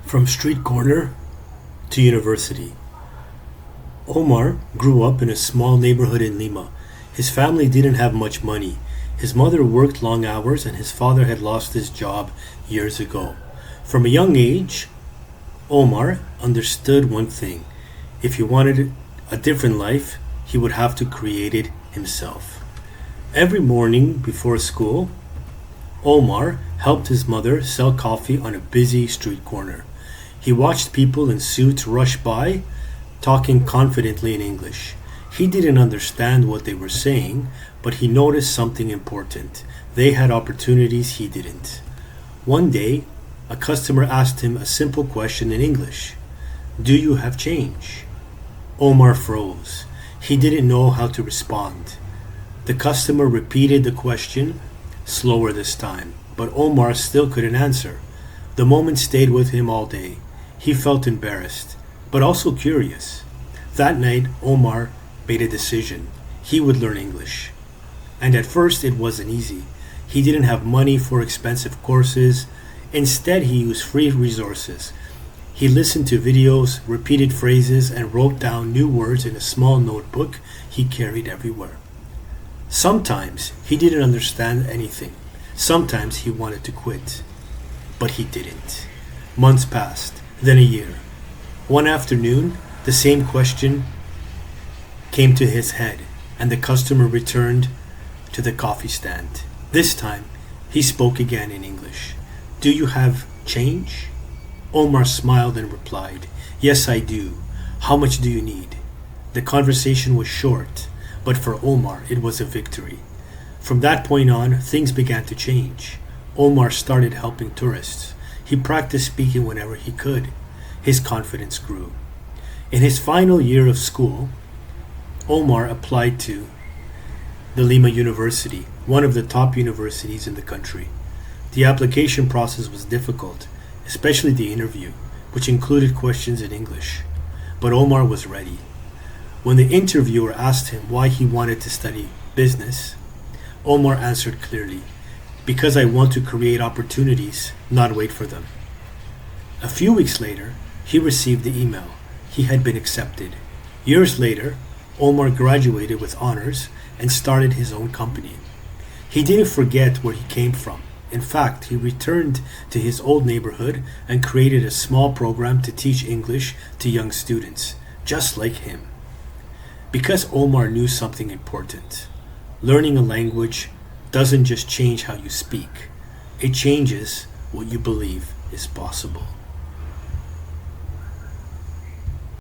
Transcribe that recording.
From street corner to university. Omar grew up in a small neighborhood in Lima. His family didn't have much money. His mother worked long hours and his father had lost his job years ago. From a young age, Omar understood one thing. If he wanted a different life, he would have to create it himself. Every morning before school, Omar helped his mother sell coffee on a busy street corner. He watched people in suits rush by, talking confidently in English. He didn't understand what they were saying, but he noticed something important. They had opportunities he didn't. One day, a customer asked him a simple question in English. "Do you have change?" Omar froze. He didn't know how to respond. The customer repeated the question, slower this time, but Omar still couldn't answer. The moment stayed with him all day. He felt embarrassed, but also curious. That night, Omar made a decision. He would learn English. And at first, it wasn't easy. He didn't have money for expensive courses. Instead, he used free resources. He listened to videos, repeated phrases, and wrote down new words in a small notebook he carried everywhere. Sometimes he didn't understand anything. Sometimes he wanted to quit. But he didn't. Months passed, then a year. One afternoon, the same question came to his head, and the customer returned to the coffee stand. This time, he spoke again in English. "Do you have change?" Omar smiled and replied, "Yes, I do. How much do you need?" The conversation was short, but for Omar, it was a victory. From that point on, things began to change. Omar started helping tourists. He practiced speaking whenever he could. His confidence grew. In his final year of school, Omar applied to the Lima University, one of the top universities in the country. The application process was difficult, especially the interview, which included questions in English. But Omar was ready. When the interviewer asked him why he wanted to study business, Omar answered clearly, "Because I want to create opportunities, not wait for them." A few weeks later, he received the email. He had been accepted. Years later, Omar graduated with honors and started his own company. He didn't forget where he came from. In fact, he returned to his old neighborhood and created a small program to teach English to young students, just like him. Because Omar knew something important. Learning a language doesn't just change how you speak. It changes what you believe is possible.